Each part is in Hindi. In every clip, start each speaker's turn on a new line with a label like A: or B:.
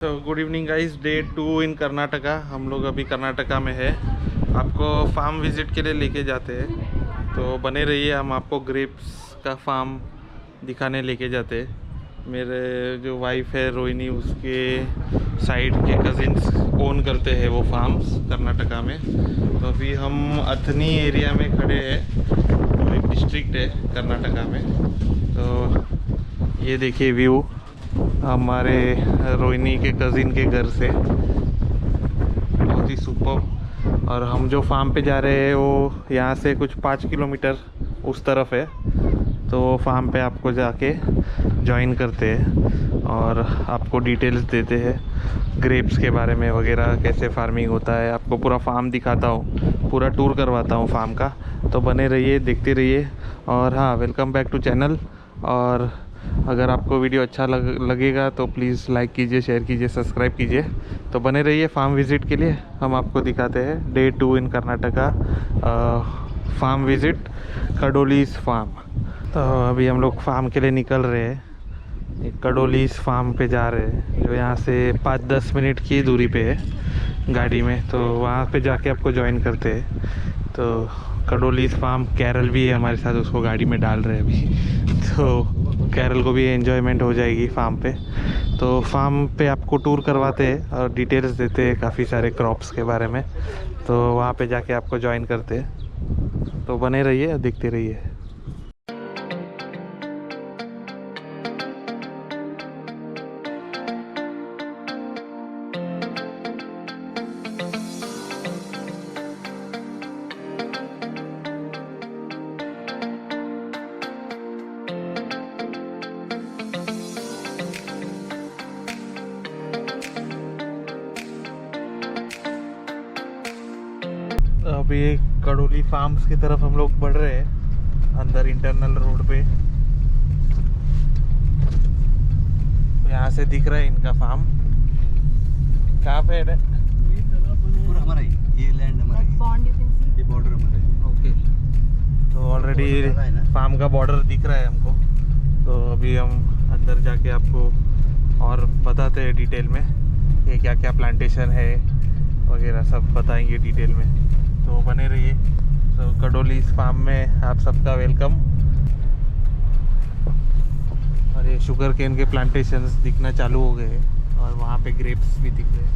A: तो गुड इवनिंग गाइस, डे 2 इन कर्नाटका। हम लोग अभी कर्नाटका में है। आपको फार्म विज़िट के लिए लेके जाते हैं, तो बने रहिए। हम आपको ग्रेप्स का फार्म दिखाने लेके जाते हैं। मेरे जो वाइफ है रोहिणी, उसके साइड के कजिन्स ओन करते हैं वो फार्म्स कर्नाटका में। तो अभी हम अथनी एरिया में खड़े हैं, जो एक डिस्ट्रिक्ट है कर्नाटका में। तो ये देखिए व्यू हमारे रोहिणी के कज़िन के घर से, बहुत ही सुपर। और हम जो फार्म पे जा रहे हैं वो यहाँ से कुछ 5 किलोमीटर उस तरफ है। तो वो फार्म पे आपको जाके ज्वाइन करते हैं और आपको डिटेल्स देते हैं ग्रेप्स के बारे में वगैरह, कैसे फार्मिंग होता है। आपको पूरा फार्म दिखाता हूँ, पूरा टूर करवाता हूँ फार्म का। तो बने रहिए, देखते रहिए। और हाँ, वेलकम बैक टू चैनल। और अगर आपको वीडियो अच्छा लगेगा तो प्लीज़ लाइक कीजिए, शेयर कीजिए, सब्सक्राइब कीजिए। तो बने रहिए फार्म विज़िट के लिए। हम आपको दिखाते हैं डे 2 इन कर्नाटका फार्म विज़िट कडोलीस फार्म। तो अभी हम लोग फार्म के लिए निकल रहे हैं। एक कडोलीस फार्म पे जा रहे हैं, जो यहाँ से 5-10 मिनट की दूरी पे है गाड़ी में। तो वहाँ पे जाके आपको ज्वाइन करते हैं। तो कडोलीस फार्म, कैरल भी है हमारे साथ, उसको गाड़ी में डाल रहे हैं अभी। तो कैरल को भी एंजॉयमेंट हो जाएगी फार्म पे। तो फार्म पे आपको टूर करवाते हैं और डिटेल्स देते हैं काफ़ी सारे क्रॉप्स के बारे में। तो वहाँ पे जाके आपको ज्वाइन करते हैं। तो बने रहिए, देखते रहिए। अभी कडोली फार्म्स की तरफ हम लोग बढ़ रहे हैं, अंदर इंटरनल रोड पे। यहाँ से दिख रहा है इनका फार्म। कहाँ पे है?
B: पूरा हमारा ही, ये लैंड हमारा ही, ये बॉर्डर हमारा ही।
A: ओके, तो ऑलरेडी फार्म का बॉर्डर दिख रहा है हमको। तो अभी हम अंदर जाके आपको और बताते हैं डिटेल में ये क्या क्या प्लांटेशन है वगैरह, सब बताएंगे डिटेल में। तो बने रहिए। तो कडोलीस फार्म में आप सबका वेलकम। और ये शुगर केन के प्लांटेशंस दिखना चालू हो गए हैं और वहाँ पे ग्रेप्स भी दिख रहे हैं।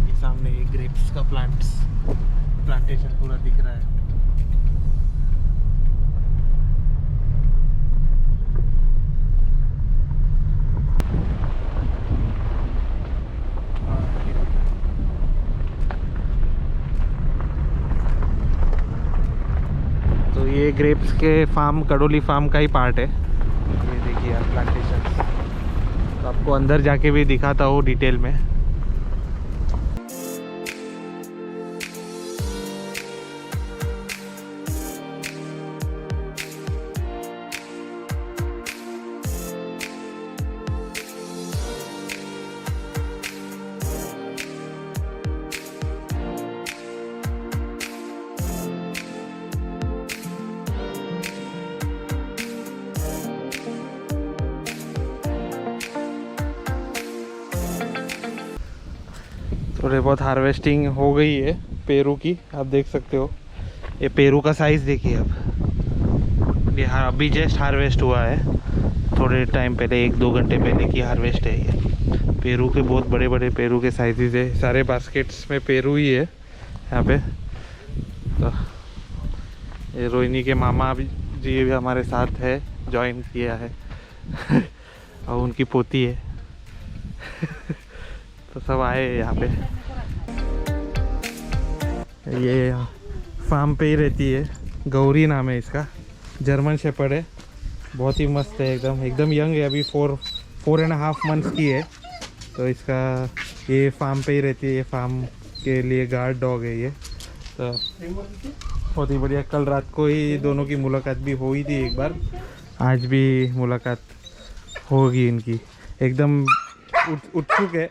A: ये सामने ये ग्रेप्स का प्लांटेशन पूरा दिख रहा है। तो ये ग्रेप्स के फार्म, कडोली फार्म का ही पार्ट है। ये देखिए आप प्लांटेशन। तो आपको अंदर जाके भी दिखाता हूँ डिटेल में। थोड़े बहुत हार्वेस्टिंग हो गई है पेरू की, आप देख सकते हो। ये पेरू का साइज़ देखिए अब। ये अभी जस्ट हार्वेस्ट हुआ है, थोड़े टाइम पहले, 1-2 घंटे पहले की हार्वेस्ट है ये। पेरू के बहुत बड़े बड़े पेरू के साइजेस है। सारे बास्केट्स में पेरू ही है यहाँ पे। तो ये रोहिणी के मामा जी भी हमारे साथ है, ज्वाइन किया है। और उनकी पोती है। तो सब आए यहाँ पे। ये फार्म पे ही रहती है, गौरी नाम है इसका, जर्मन शेपर्ड है। बहुत ही मस्त है, एकदम यंग है, अभी 4.5 मंथ्स की है। तो इसका ये फार्म पे ही रहती है, ये फार्म के लिए गार्ड डॉग है ये। तो बहुत ही बढ़िया। कल रात को ही दोनों की मुलाकात भी हुई थी एक बार, आज भी मुलाकात होगी इनकी। एकदम उत्सुक है,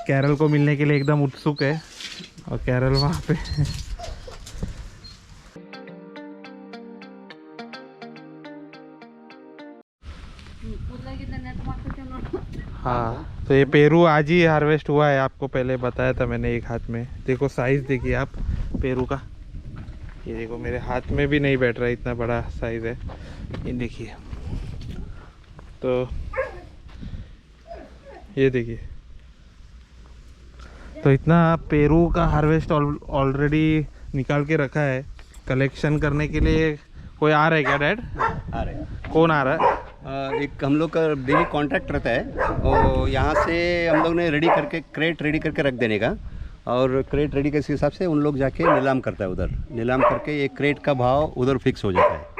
A: कैरल को मिलने के लिए एकदम उत्सुक है। और कैरल वहाँ पे हाँ, तो ये पेरू आज ही हार्वेस्ट हुआ है, आपको पहले बताया था मैंने। एक हाथ में देखो, साइज़ देखिए आप पेरू का। ये देखो मेरे हाथ में भी नहीं बैठ रहा, इतना बड़ा साइज़ है ये देखिए। तो ये देखिए, तो इतना पेरू का हार्वेस्ट ऑलरेडी निकाल के रखा है कलेक्शन करने के लिए। कोई आ रहा है क्या डैड?
B: आ रहे हैं।
A: कौन आ रहा है?
B: एक हम लोग का डेली कॉन्ट्रैक्ट रहता है और यहाँ से हम लोग ने रेडी करके क्रेट रेडी करके रख देने का, और क्रेट रेडी के हिसाब से उन लोग जाके नीलाम करता है। उधर नीलाम करके एक क्रेट का भाव उधर फिक्स हो जाता है।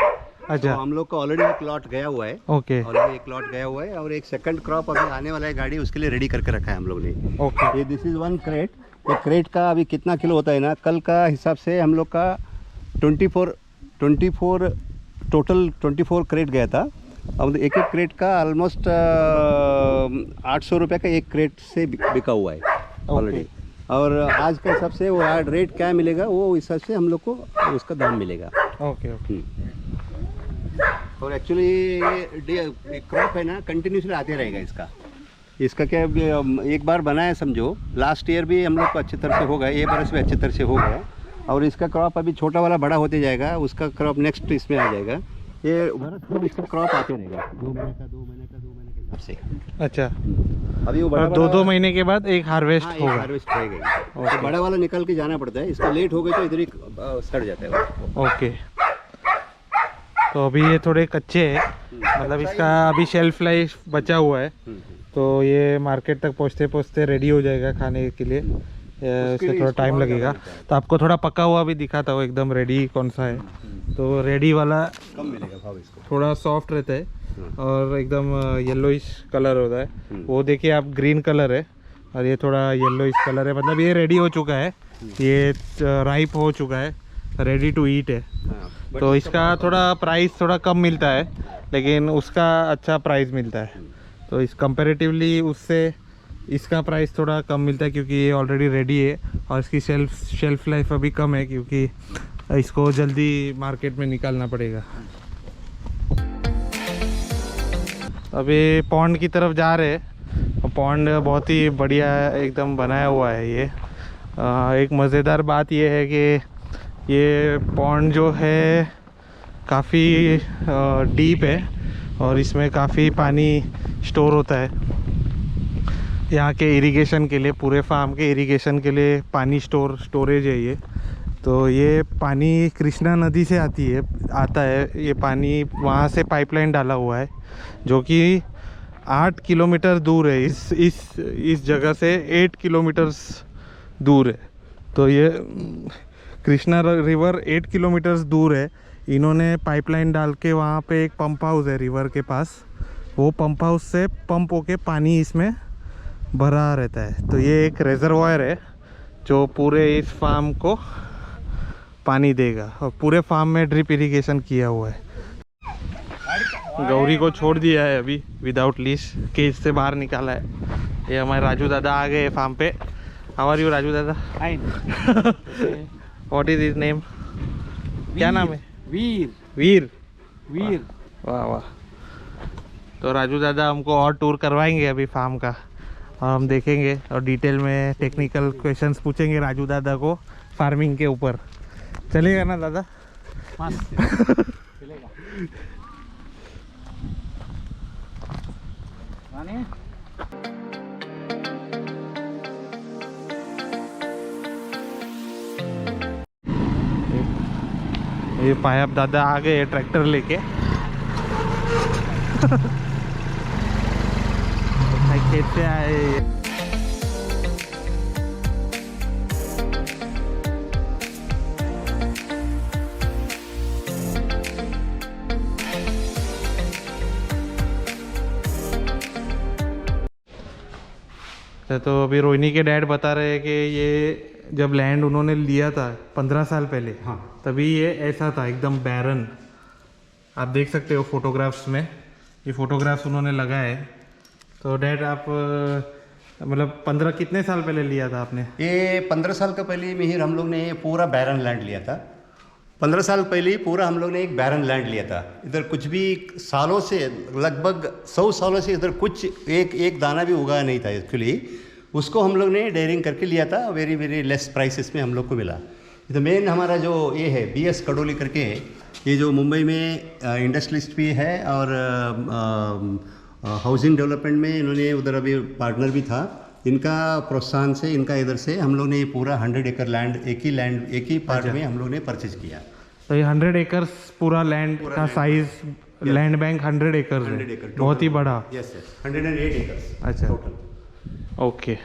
A: अच्छा,
B: तो हम लोग का ऑलरेडी एक लॉट गया हुआ है।
A: ओके
B: ऑलरेडी एक लॉट गया हुआ है और एक सेकंड क्रॉप अभी आने वाला है गाड़ी, उसके लिए रेडी करके रखा है हम लोग ने।
A: ओके।
B: ये दिस इज़ वन क्रेट। ये क्रेट का अभी कितना किलो होता है ना, कल का हिसाब से हम लोग का 24 टोटल 24 क्रेट गया था। अब एक एक क्रेट का ऑलमोस्ट 800 रुपये का एक क्रेट से बिका हुआ है ऑलरेडी। और आज के हिसाब से वो रेट क्या मिलेगा वो हिसाब से हम लोग को उसका दाम मिलेगा।
A: Okay okay.
B: और एक्चुअली ये क्रॉप है ना, कंटिन्यूसली आते रहेगा इसका क्या एक बार बनाया समझो, लास्ट ईयर भी हम लोग को अच्छी तरह से हो गया, ये बरस भी अच्छी तरह से हो गया। और इसका क्रॉप अभी छोटा वाला बड़ा होते जाएगा, उसका क्रॉप नेक्स्ट इसमें आ जाएगा। ये बरस इसका क्रॉप आते रहेगा 2 महीने का 2 महीने का 2 महीने के हिसाब से।
A: अच्छा,
B: अभी वो बड़ा
A: 2 महीने के बाद एक हार्वेस्ट होगा।
B: हार्वेस्ट रहेगा। तो बड़ा वाला निकल के जाना पड़ता है, इसका लेट हो गया तो इधर ही सड़ जाता है वो।
A: ओके। तो अभी ये थोड़े कच्चे हैं, मतलब इसका अभी शेल्फ लाइफ बचा हुआ है, तो ये मार्केट तक पहुँचते पहुँचते रेडी हो जाएगा खाने के लिए। इससे थोड़ा टाइम लगेगा। तो आपको थोड़ा पका हुआ भी दिखाता हूँ एकदम रेडी कौन सा है। तो रेडी वाला
B: कम मिलेगा भाव इसको,
A: थोड़ा सॉफ्ट रहता है और एकदम येलोइश कलर होता है। वो देखिए आप, ग्रीन कलर है और ये थोड़ा येलोइश कलर है, मतलब ये रेडी हो चुका है, ये राइप हो चुका है, रेडी टू ईट है। तो इसका थोड़ा प्राइस थोड़ा कम मिलता है, लेकिन उसका अच्छा प्राइस मिलता है। तो इस कंपैरेटिवली उससे इसका प्राइस थोड़ा कम मिलता है, क्योंकि ये ऑलरेडी रेडी है और इसकी शेल्फ लाइफ अभी कम है, क्योंकि इसको जल्दी मार्केट में निकालना पड़ेगा। अभी पॉन्ड की तरफ जा रहे हैं। पॉन्ड बहुत ही बढ़िया एकदम बनाया हुआ है ये। एक मज़ेदार बात ये है कि ये पॉन्ड जो है काफ़ी डीप है और इसमें काफ़ी पानी स्टोर होता है। यहाँ के इरिगेशन के लिए, पूरे फार्म के इरिगेशन के लिए पानी स्टोरेज है ये। तो ये पानी कृष्णा नदी से आता है। ये पानी वहाँ से पाइपलाइन डाला हुआ है, जो कि 8 किलोमीटर दूर है। इस जगह से 8 किलोमीटर्स दूर है। तो ये कृष्णा रिवर 8 किलोमीटर्स दूर है। इन्होंने पाइपलाइन डाल के वहाँ पे एक पंप हाउस है रिवर के पास, वो पंप हाउस से पंप होके पानी इसमें भरा रहता है। तो ये एक रेजरवायर है जो पूरे इस फार्म को पानी देगा, और पूरे फार्म में ड्रिप इरिगेशन किया हुआ है। गौरी को छोड़ दिया है अभी विदाउट लीश, केज से बाहर निकाला है। ये हमारे राजू दादा आ गए फार्म पे। हाउ आर यू राजू दादा? What is his name? क्या नाम है? वीर। वाह वाह। तो राजू दादा हमको और टूर करवाएंगे अभी फार्म का, और हम देखेंगे और डिटेल में टेक्निकल क्वेश्चंस पूछेंगे राजू दादा को फार्मिंग के ऊपर। चलेगा ना दादा? चलेगा। ये पायप दादा आ गए ट्रैक्टर लेके। खेत से आए। तो अभी रोहिणी के डैड बता रहे हैं कि ये जब लैंड उन्होंने लिया था 15 साल पहले, हाँ, तभी ये ऐसा था एकदम बैरन। आप देख सकते हो फोटोग्राफ्स में, ये फोटोग्राफ्स उन्होंने लगाए। तो डैड आप मतलब 15 कितने साल पहले लिया था आपने?
B: ये 15 साल का पहले में ही हम लोग ने ये पूरा बैरन लैंड लिया था। 15 साल पहले ही पूरा हम लोग ने एक बैरन लैंड लिया था। इधर कुछ भी सालों से, लगभग 100 सालों से इधर कुछ एक दाना भी उगा नहीं था एक्चुअली। उसको हम लोग ने डेयरिंग करके लिया था, वेरी वेरी लेस प्राइसेस में हम लोग को मिला। तो मेन हमारा जो ये है BS कड़ोली करके, ये जो मुंबई में इंडस्ट्रियलिस्ट भी है और हाउसिंग डेवलपमेंट में इन्होंने उधर अभी पार्टनर भी था। इनका प्रोत्साहन से, इनका इधर से हम लोग ने ये पूरा 100 एकड़ लैंड एक ही पार्ट में हम लोग ने परचेज किया।
A: तो ये 100 एकर्स पूरा लैंड का साइज, लैंड बैंक 100 एकर्स है, बहुत ही बड़ा।
B: यस 108 एकर्स
A: अच्छा
B: टोटल।
A: ओके,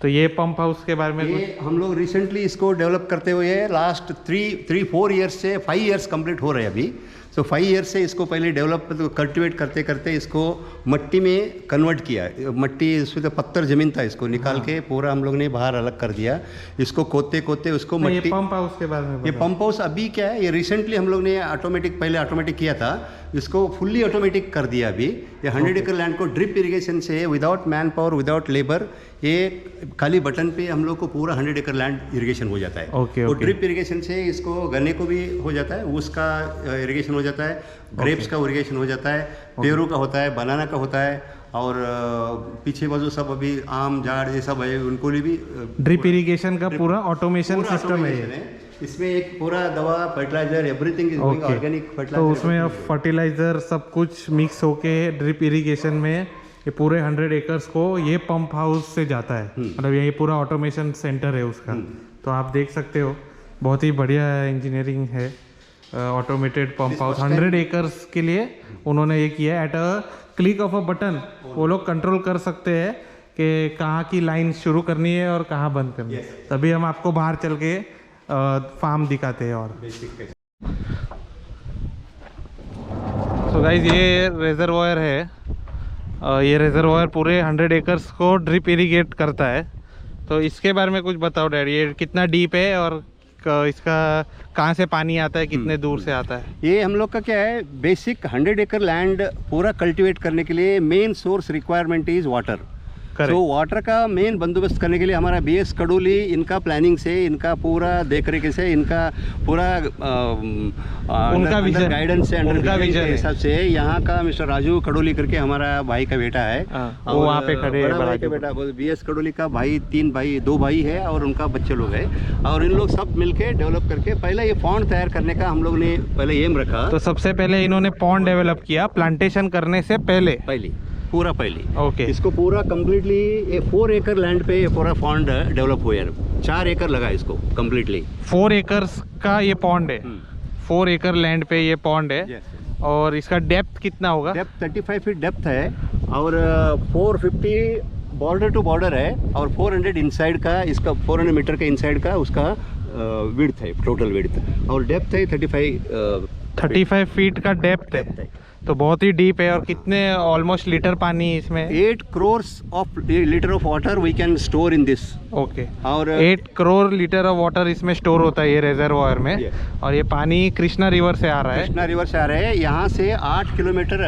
A: तो ये पंप हाउस के बारे में
B: ये हम लोग रिसेंटली इसको डेवलप करते हुए लास्ट 3-4 ईयर्स से 5 ईयर्स कंप्लीट हो रहे हैं अभी। सो 5 ईयर्स से इसको पहले डेवलप कल्टिवेट करते करते इसको मट्टी में कन्वर्ट किया। मट्टी, इसमें तो पत्थर ज़मीन था, इसको निकाल के पूरा हम लोग ने बाहर अलग कर दिया। इसको खोदते खोदते उसको
A: ये
B: मट्टी।
A: पंप हाउस के बारे में
B: ये पंप हाउस अभी क्या है, ये रिसेंटली हम लोग ने पहले ऑटोमेटिक किया था, इसको फुल्ली ऑटोमेटिक कर दिया अभी। ये 100 एकड़ लैंड को ड्रिप इरिगेशन से, without man power, without labour, ये खाली बटन पे हम लोग को पूरा 100 एकड़ लैंड इरिगेशन हो जाता है।
A: ओके,
B: वो
A: ओके।
B: ड्रिप इरिगेशन से इसको गन्ने को भी हो जाता है, उसका इरिगेशन हो जाता है, ग्रेप्स का इरिगेशन हो जाता है, पेरू का होता है, बनाना का होता है, और पीछे बाजू सब अभी आम झाड़ ये सब है, उनको भी
A: ड्रिप इरिगेशन का पूरा ऑटोमेशन
B: पूरा
A: सिस्टम है
B: automation है। इसमें एक पूरा दवा, fertiliser, everything is going organic
A: तो
B: फर्टिलाइजर।
A: उसमें अब फर्टिलाइजर सब कुछ मिक्स होके ड्रिप इरिगेशन में ये पूरे 100 एकर्स को ये पंप हाउस से जाता है। मतलब ये पूरा ऑटोमेशन सेंटर है उसका। तो आप देख सकते हो, बहुत ही बढ़िया इंजीनियरिंग है। ऑटोमेटेड पंप हाउस 100 एकर्स के लिए उन्होंने ये किया। At a click of a button वो लोग कंट्रोल कर सकते हैं कि कहाँ की लाइन शुरू करनी है और कहाँ बंद करनी है। तभी हम आपको बाहर चल के फार्म दिखाते हैं। और तो गाइज ये रेजरवॉयर है, ये रेजरवॉयर पूरे 100 एकर्स को ड्रिप इरिगेट करता है। तो इसके बारे में कुछ बताओ डैडी, ये कितना डीप है और इसका कहाँ से पानी आता है, कितने दूर से आता है?
B: ये हम लोग का क्या है, बेसिक 100 एकड़ लैंड पूरा कल्टीवेट करने के लिए main source requirement is water. तो वाटर का मेन बंदोबस्त करने के लिए हमारा BS कड़ोली, इनका प्लानिंग से, इनका पूरा देखरेख से, इनका पूरा
A: उनका विजन,
B: गाइडेंस से,
A: उनका विजन
B: के हिसाब से यहाँ का मिस्टर राजू कड़ोली करके हमारा भाई का बेटा है।
A: वो वहाँ पे खड़े हैं,
B: बड़ा भाई का बेटा BS कड़ोली का भाई, 2 भाई है और उनका बच्चे लोग है, और इन लोग सब मिलके डेवलप करके पहले ये पॉन्ड तैयार करने का हम लोग ने पहले एम रखा।
A: तो सबसे पहले इन्होंने पॉन्ड डेवलप किया प्लांटेशन करने से पहले।
B: ओके। इसको पूरा कम्प्लीटली 4 एकड़ लैंड पे ये पूरा पॉन्ड डेवलप हुआ है। 4 एकड़ लगा इसको कम्प्लीटली।
A: 4 एकर्स का ये पॉन्ड है। 4 एकड़ लैंड पे ये पॉन्ड है। और इसका डेप्थ कितना होगा?
B: डेप्थ 35 फीट डेप्थ है, और 450 बॉर्डर टू बॉर्डर है, और 400 इनसाइड का, इसका 400 मीटर का इनसाइड का उसका विड्थ है, टोटल विड्थ। और डेप्थ है
A: 35 फीट का डेप्थ है। तो बहुत ही डीप है। और कितने ऑलमोस्ट लीटर पानी इसमें?
B: 8 crores of litre of water we can store in this.
A: Okay.
B: और
A: 8 करोड़ लीटर ऑफ वाटर इसमें स्टोर होता है ये रेजरवॉयर में। और ये पानी कृष्णा रिवर से आ रहा है।
B: कृष्णा रिवर से आ रहा है। यहाँ से 8 किलोमीटर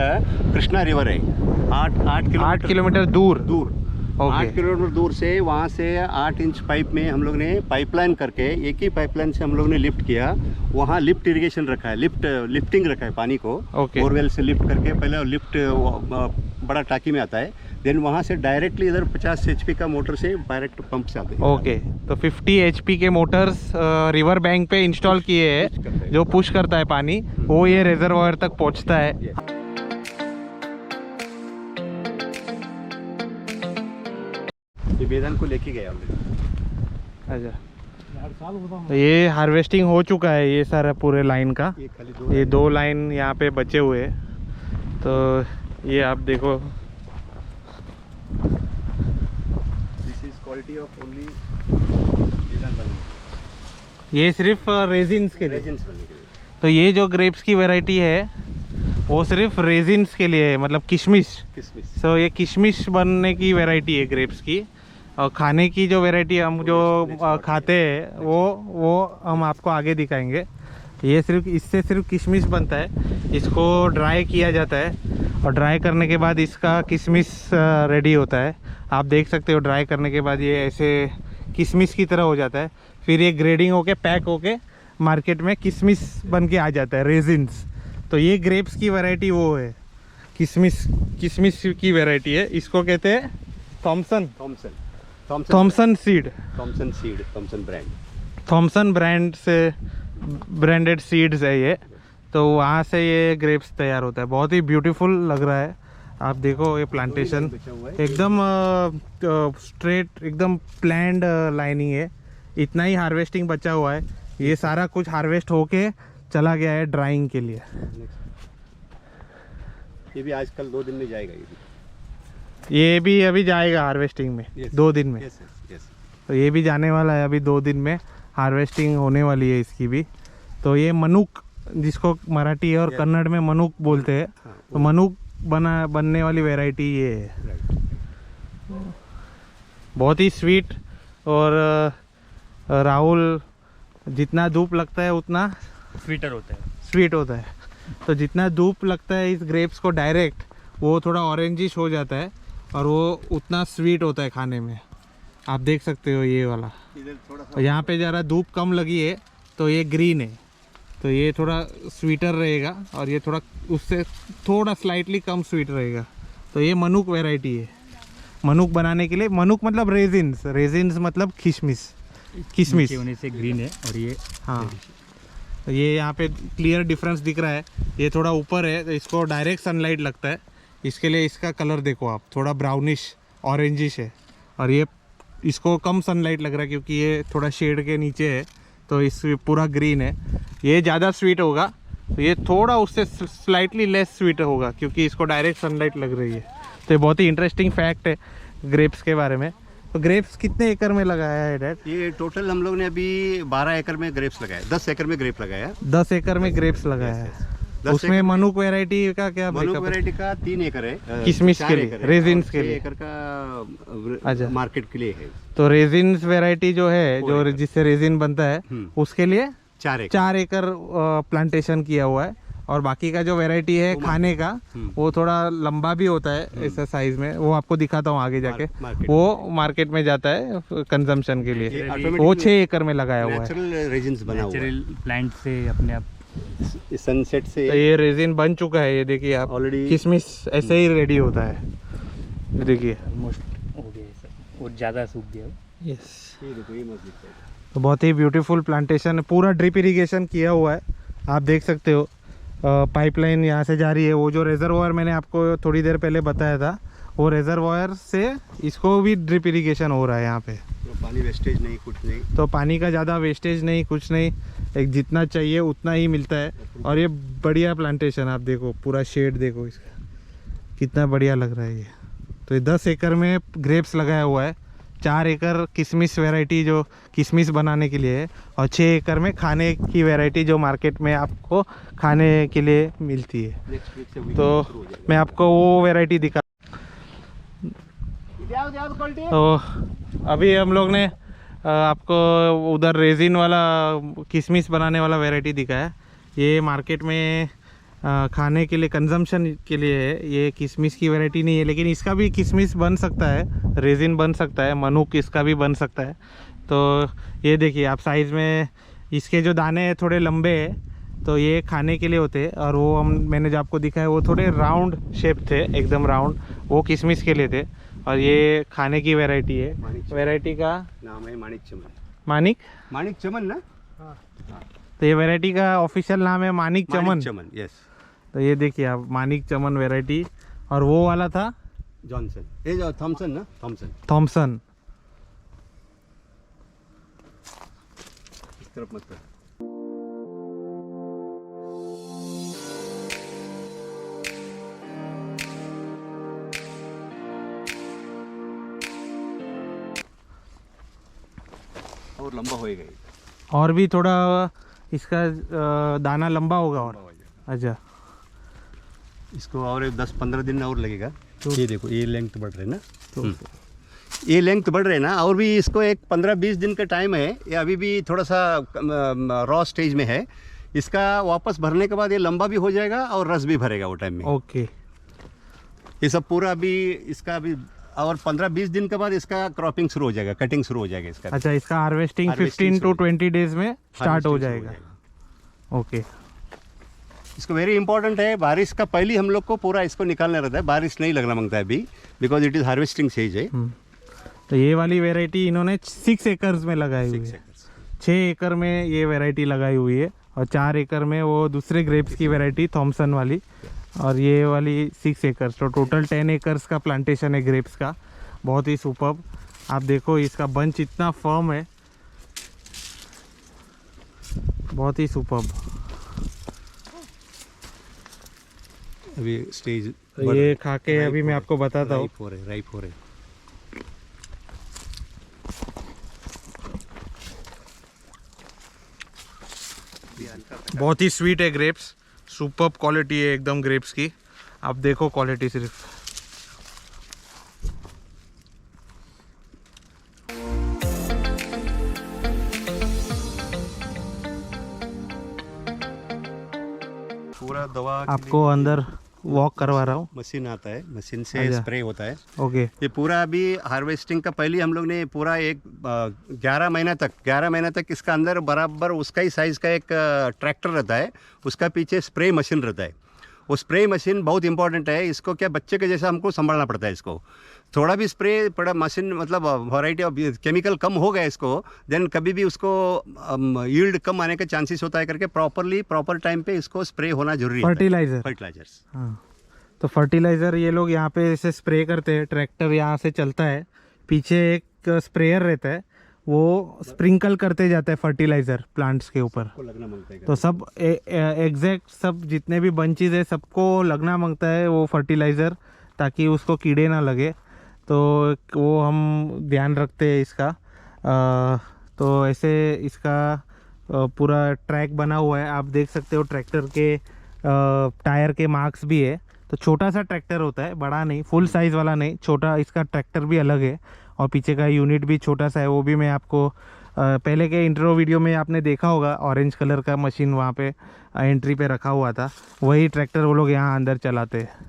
B: कृष्णा रिवर है। 8
A: किलोमीटर दूर।
B: 8 किलोमीटर दूर से, वहाँ से 8 इंच पाइप में हम लोग ने पाइपलाइन करके, एक ही पाइपलाइन से हम लोग ने लिफ्ट किया। वहाँ लिफ्ट इरिगेशन रखा है, लिफ्टिंग रखा है पानी को। बोरवेल से लिफ्ट करके पहले लिफ्ट बड़ा टाकी में आता है, देन वहाँ से डायरेक्टली इधर 50 HP का मोटर से डायरेक्ट पंप से आते हैं।
A: ओके। तो 50 HP के मोटर्स रिवर बैंक पे इंस्टॉल किए हैं, जो पुश करता है पानी, वो ये रेजरवॉयर तक पहुँचता है।
B: ये बेदान को लेके गया।
A: अच्छा, तो ये हार्वेस्टिंग हो चुका है ये सारा पूरे लाइन का। ये 2 लाइन यहाँ पे बचे हुए हैं। तो ये आप देखो,
B: this is quality of only
A: ये सिर्फ रेजिन्स के लिए। तो ये जो ग्रेप्स की वैरायटी है वो सिर्फ रेजिन्स के लिए है, मतलब किशमिश। तो ये किशमिश बनने की वैरायटी है ग्रेप्स की। और खाने की जो वैरायटी हम जो खाते हैं वो हम आपको आगे दिखाएंगे। ये इससे सिर्फ किशमिश बनता है। इसको ड्राई किया जाता है, और ड्राई करने के बाद इसका किशमिश रेडी होता है। आप देख सकते हो, ड्राई करने के बाद ये ऐसे किशमिश की तरह हो जाता है। फिर ये ग्रेडिंग होके पैक होके मार्केट में किशमिश बन के आ जाता है, रेजिन्स। तो ये ग्रेप्स की वैरायटी वो है, किशमिश की वैरायटी है। इसको कहते हैं थॉमसन सीड, थॉमसन ब्रांड से ब्रांडेड सीड्स है ये। तो वहाँ से ये ग्रेप्स तैयार होता है। बहुत ही ब्यूटीफुल लग रहा है। आप देखो ये प्लांटेशन एकदम स्ट्रेट, एकदम प्लैंड लाइनिंग है। इतना ही हार्वेस्टिंग बचा हुआ है। ये सारा कुछ हार्वेस्ट होके चला गया है ड्राइंग के लिए।
B: ये भी आजकल 2 दिन में जाएगा।
A: ये भी अभी जाएगा हार्वेस्टिंग में 2 दिन में। तो ये भी जाने वाला है अभी 2 दिन में, हार्वेस्टिंग होने वाली है इसकी भी। तो ये मनुक, जिसको मराठी और कन्नड़ में मनुक बोलते हैं, तो मनुक बनने वाली वैरायटी ये है। बहुत ही स्वीट। और राहुल, जितना धूप लगता है उतना स्वीट होता है। तो जितना धूप लगता है इस ग्रेप्स को डायरेक्ट, वो थोड़ा ऑरेंजिश हो जाता है और वो उतना स्वीट होता है खाने में। आप देख सकते हो ये वाला। और यहाँ पे ज़रा धूप कम लगी है तो ये ग्रीन है, तो ये थोड़ा स्वीटर रहेगा। और ये थोड़ा उससे थोड़ा स्लाइटली कम स्वीट रहेगा। तो ये मनुक वैरायटी है। मनुक बनाने के लिए, मनुक मतलब रेजिन्स मतलब किशमिश
C: होने से ग्रीन है। और ये
A: हाँ, तो ये यहाँ पे क्लियर डिफरेंस दिख रहा है। ये थोड़ा ऊपर है तो इसको डायरेक्ट सनलाइट लगता है, इसके लिए इसका कलर देखो आप, थोड़ा ब्राउनिश ऑरेंजिश है। और ये इसको कम सनलाइट लग रहा है क्योंकि ये थोड़ा शेड के नीचे है, तो इस पूरा ग्रीन है। ये ज़्यादा स्वीट होगा, तो ये थोड़ा उससे स्लाइटली लेस स्वीट होगा क्योंकि इसको डायरेक्ट सनलाइट लग रही है। तो ये बहुत ही इंटरेस्टिंग फैक्ट है ग्रेप्स के बारे में। तो ग्रेप्स कितने एकड़ में लगाया है डैड?
B: ये टोटल हम लोग ने अभी 12 एकड़ में ग्रेप्स लगाया, 10 एकड़ में ग्रेप लगाया।
A: 10 एकड़ में ग्रेप्स लगाया है। उसमें मनुक वैरायटी का क्या?
B: मनुक वैरायटी का 3 एकड़ है
A: किशमिश के लिए, रेजिन्स के लिए।
B: 6 एकड़ का मार्केट के लिए है।
A: तो रेजिन्स वैरायटी जो है, जो जिससे रेजिन बनता है, उसके लिए 4 एकड़ प्लांटेशन किया हुआ है। और बाकी का जो वैरायटी है खाने का, वो थोड़ा लंबा भी होता है ऐसा साइज में, वो आपको दिखाता हूँ आगे जाके। वो मार्केट में जाता है कंजम्पशन के लिए। वो 6 एकड़ में लगाया हुआ है।
B: नेचुरल रेजिन्स बना हुआ है,
C: नेचुरल प्लांट से अपने आप
B: सनसेट से।
A: तो ये रेजिन बन चुका है, ये देखिए आप।
B: ऑलरेडी
A: किशमिश ऐसे ही रेडी होता है, ये देखिए।
C: ऑलमोस्ट हो गया है सर, और ज़्यादा सूख गया।
A: यस,
B: ये देखो, ये मत दिखता है।
A: तो बहुत ही ब्यूटीफुल प्लांटेशन है। पूरा ड्रिप इरिगेशन किया हुआ है, आप देख सकते हो। पाइपलाइन यहाँ से जा रही है। वो जो रेजरवॉयर मैंने आपको थोड़ी देर पहले बताया था, वो रेजरवॉयर से इसको भी ड्रिप इरिगेशन हो रहा है यहाँ पे।
B: तो पानी वेस्टेज नहीं, कुछ नहीं।
A: तो पानी का ज़्यादा वेस्टेज नहीं, कुछ नहीं, एक जितना चाहिए उतना ही मिलता है। और ये बढ़िया प्लांटेशन, आप देखो पूरा शेड देखो इसका, कितना बढ़िया लग रहा है ये। तो ये 10 एकड़ में ग्रेप्स लगाया हुआ है। 4 एकड़ किशमिश वैरायटी जो किशमिश बनाने के लिए है, और 6 एकड़ में खाने की वैरायटी जो मार्केट में आपको खाने के लिए मिलती है। तो मैं आपको वो वैरायटी दिखा। तो अभी हम लोग ने आपको उधर रेजिन वाला किशमिश बनाने वाला वैरायटी दिखाया। ये मार्केट में खाने के लिए, कंजम्पशन के लिए है। ये किशमिश की वैरायटी नहीं है, लेकिन इसका भी किशमिश बन सकता है, रेजिन बन सकता है, मनुक इसका भी बन सकता है। तो ये देखिए आप साइज़ में, इसके जो दाने हैं थोड़े लंबे हैं, तो ये खाने के लिए होते हैं। और वो मैंने जो आपको दिखाया वो थोड़े राउंड शेप थे, एकदम राउंड, वो किशमिश के लिए थे। और ये खाने की वैरायटी है। वैरायटी का
B: नाम है माणिक चमन।
A: माणिक
B: चमन ना?
A: तो ये वैरायटी का ऑफिशियल नाम है माणिक चमन।
B: यस।
A: तो ये देखिए आप, माणिक चमन वैरायटी। और वो वाला था
B: जॉनसन, ये जो थॉमसन ना,
A: थॉमसन।
B: इस तरफ मत कर। और लंबा होएगा ये।
A: और भी थोड़ा इसका दाना लंबा होगा और। अच्छा,
B: इसको और 10-15 दिन और लगेगा। तो ये देखो, ये लेंथ बढ़ रहा है ना, तो ये लेंथ बढ़ रहा है ना। और भी इसको एक 15-20 दिन का टाइम है। ये अभी भी थोड़ा सा रॉ स्टेज में है। इसका वापस भरने के बाद ये लंबा भी हो जाएगा और रस भी भरेगा वो टाइम में।
A: ओके।
B: ये सब पूरा अभी इसका अभी, और 15-20 दिन के बाद इसका क्रॉपिंग शुरू हो जाएगा, कटिंग शुरू हो जाएगा इसका।
A: अच्छा, इसका हार्वेस्टिंग 15 to 20 डेज में स्टार्ट हो जाएगा। ओके।
B: इसको वेरी इंपॉर्टेंट है, बारिश का पहले हम लोग को पूरा इसको निकालना रहता है, बारिश नहीं लगना मांगता है अभी, because it is harvesting stage है।
A: तो ये वाली वैरायटी इन्होंने 6 एकर्स में लगाई हुई है। 6 एकड़ में ये वैरायटी लगाई हुई है और 4 एकड़ में वो दूसरे ग्रेप्स की वैरायटी थॉमसन वाली, और ये वाली 6 एकर्स, तो टोटल 10 एकर्स का प्लांटेशन है ग्रेप्स का। बहुत ही सुपर्ब। आप देखो इसका बंच इतना फर्म है, बहुत ही सुपर्ब।
B: अभी स्टेज
A: तो ये खा के अभी मैं आपको बताता हूँ।
B: राइप हो रहे।
A: बहुत ही स्वीट है ग्रेप्स, सुपर्ब क्वालिटी है एकदम ग्रेप्स की। आप देखो क्वालिटी सिर्फ।
B: पूरा दवा
A: आपको अंदर वॉक करवा रहा हूँ।
B: मशीन आता है, मशीन से
A: अच्छा।
B: स्प्रे होता है।
A: ओके।
B: ये पूरा अभी हार्वेस्टिंग का पहले हम लोग ने पूरा एक 11 महीना तक इसका अंदर बराबर उसका ही साइज़ का एक ट्रैक्टर रहता है, उसका पीछे स्प्रे मशीन रहता है। वो स्प्रे मशीन बहुत इंपॉर्टेंट है। इसको क्या बच्चे के जैसा हमको संभालना पड़ता है। इसको थोड़ा भी स्प्रे पड़ा मशीन, मतलब वैरायटी ऑफ केमिकल कम हो गया इसको, देन कभी भी उसको यील्ड कम आने का चांसेस होता है करके प्रॉपर टाइम पे इसको स्प्रे होना जरूरी है। फर्टिलाइजर्स।
A: हाँ, तो फर्टिलाइज़र ये लोग यहाँ पे ऐसे स्प्रे करते हैं। ट्रैक्टर यहाँ से चलता है, पीछे एक स्प्रेयर रहता है, वो स्प्रिंकल करते जाता है फर्टिलाइज़र प्लांट्स के ऊपर। तो सब एग्जैक्ट सब जितने भी बंचेस है सबको लगना मांगता है वो फर्टिलाइज़र, ताकि उसको कीड़े ना लगे। तो वो हम ध्यान रखते हैं इसका। तो ऐसे इसका पूरा ट्रैक बना हुआ है, आप देख सकते हो। ट्रैक्टर के टायर के मार्क्स भी है। तो छोटा सा ट्रैक्टर होता है, बड़ा नहीं, फुल साइज़ वाला नहीं, छोटा। इसका ट्रैक्टर भी अलग है और पीछे का यूनिट भी छोटा सा है। वो भी मैं आपको पहले के इंट्रो वीडियो में आपने देखा होगा, ऑरेंज कलर का मशीन वहाँ पे एंट्री पे रखा हुआ था। वही ट्रैक्टर वो लोग यहाँ अंदर चलाते हैं।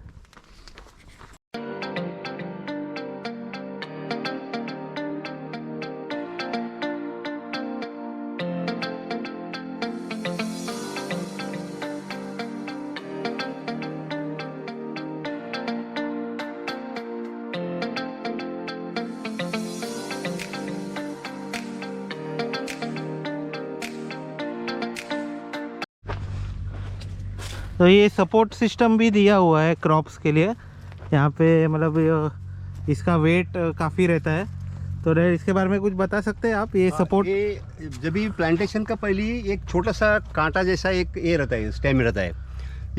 A: तो ये सपोर्ट सिस्टम भी दिया हुआ है क्रॉप्स के लिए। यहाँ पे मतलब इसका वेट काफ़ी रहता है। तो इसके बारे में कुछ बता सकते हैं आप? ये सपोर्ट,
B: ये जब भी प्लांटेशन का पहले एक छोटा सा कांटा जैसा एक ये रहता है, स्टेम रहता है।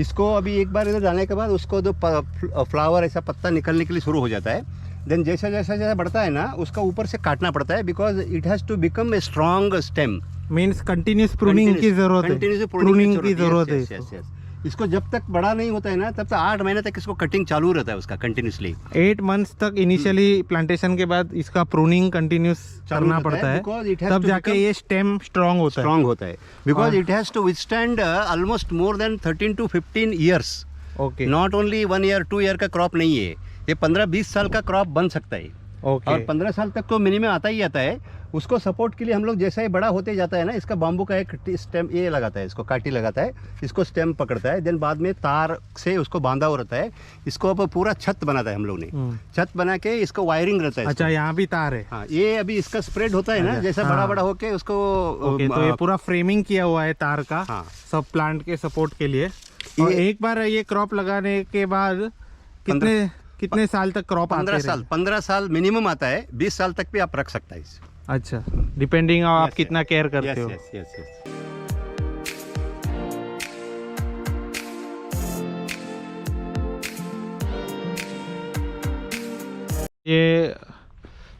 B: इसको अभी एक बार इधर डालने के बाद उसको जो फ्लावर ऐसा पत्ता निकलने के लिए शुरू हो जाता है। देन जैसा जैसा बढ़ता है ना, उसका ऊपर से काटना पड़ता है, because it has to become a strong stem.
A: Means continuous pruning की जरूरत है। प्रूनिंग की जरूरत है।
B: इसको जब तक बड़ा नहीं होता है ना, तब तक 8 महीने तक इसको कटिंग चालू रहता है उसका कंटिन्यूसली।
A: 8 मंथ्स तक इनिशियली प्लांटेशन के बाद इसका प्रूनिंग कंटिन्यूस करना पड़ता है, तब जाके ये स्टेम स्ट्रांग होता है।
B: Because it has to withstand almost more than 13 to 15 years.
A: Okay.
B: Not only 1 year 2 year का क्रॉप नहीं है, ये 15-20 साल का क्रॉप बन सकता है।
A: ओके।
B: और 15 साल तक तो मिनिमम आता ही आता है। उसको सपोर्ट के लिए हम लोग जैसा ही बड़ा होते जाता है ना, इसका बाम्बू का एक स्टेम ये लगाता है, इसको काटी लगाता है, इसको स्टेम पकड़ता है। देन बाद में तार से उसको बांधा हुआ रहता है। इसको अब पूरा छत बनाता है हम लोग ने, छत बना के इसको वायरिंग रहता है।
A: अच्छा, यहाँ भी तार है।
B: हाँ, ये अभी इसका स्प्रेड होता है ना, जैसा बड़ा बड़ा होके उसको।
A: ओके, तो ये पूरा फ्रेमिंग किया हुआ है तार का।
B: हाँ।
A: सब प्लांट के सपोर्ट के लिए। और एक बार ये क्रॉप लगाने के बाद कितने साल तक क्रॉप आते हैं?
B: 15 साल मिनिमम आता है, 20 साल तक भी आप रख सकता है।
A: अच्छा, डिपेंडिंग आप कितना केयर करते हो।
B: यस।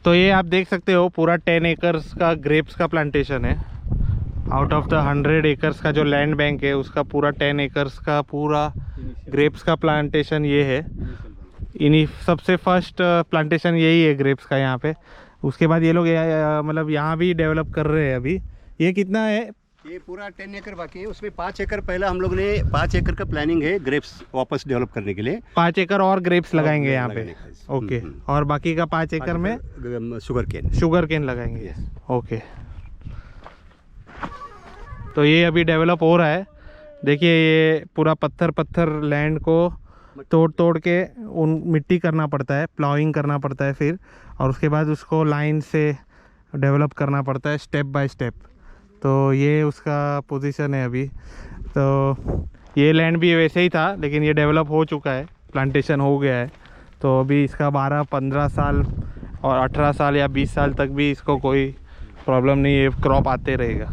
A: ये आप देख सकते हो पूरा 10 एकर्स का ग्रेप्स का प्लांटेशन है। आउट ऑफ द 100 एकर्स का जो लैंड बैंक है, उसका पूरा 10 एकर्स का पूरा ग्रेप्स का प्लांटेशन ये है। इन्हीं सबसे फर्स्ट प्लांटेशन यही है ग्रेप्स का यहाँ पे। उसके बाद ये लोग मतलब यहाँ भी डेवलप कर रहे हैं अभी। ये कितना है?
B: ये पूरा 10 एकड़ बाकी है, उसमें 5 एकड़ पहला हम लोग ने 5 एकड़ का प्लानिंग है ग्रेप्स वापस डेवलप करने के लिए।
A: 5 एकड़ और ग्रेप्स लगाएंगे यहाँ पे। ओके। और बाकी का 5 एकड़ में शुगर केन लगाएंगे। ओके। तो ये अभी डेवलप हो रहा है। देखिए ये पूरा पत्थर लैंड को तोड़ के उन मिट्टी करना पड़ता है, प्लाइंग करना पड़ता है फिर, और उसके बाद उसको लाइन से डेवलप करना पड़ता है स्टेप बाय स्टेप। तो ये उसका पोजीशन है अभी। तो ये लैंड भी वैसे ही था, लेकिन ये डेवलप हो चुका है, प्लांटेशन हो गया है। तो अभी इसका 12-15 साल और 18 साल या 20 साल तक भी इसको कोई प्रॉब्लम नहीं है, क्रॉप आते रहेगा।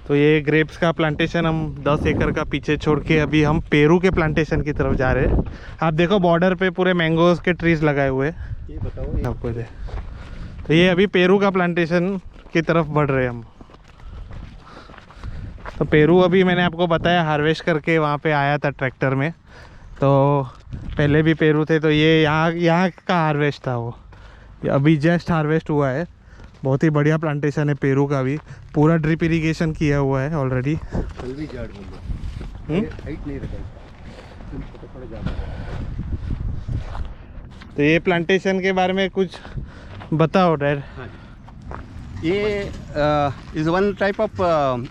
A: तो ये ग्रेप्स का प्लांटेशन हम 10 एकड़ का पीछे छोड़ के अभी हम पेरू के प्लांटेशन की तरफ जा रहे हैं। आप देखो बॉर्डर पे पूरे मैंगोज के ट्रीज लगाए हुए हैं।
B: ये बताओ
A: आपको दे, तो ये अभी पेरू का प्लांटेशन की तरफ बढ़ रहे हैं हम। तो पेरू अभी मैंने आपको बताया हार्वेस्ट करके वहाँ पे आया था ट्रैक्टर में। तो पहले भी पेरू थे, तो ये यहाँ का हार्वेस्ट था, वो अभी जस्ट हार्वेस्ट हुआ है। बहुत ही बढ़िया प्लांटेशन है पेरू का भी, पूरा ड्रिप इरिगेशन किया हुआ है ऑलरेडी।
B: भी झाड़ हाइट नहीं रखा
A: तो ये प्लांटेशन के बारे में कुछ बताओ डैड।
B: ये is one type of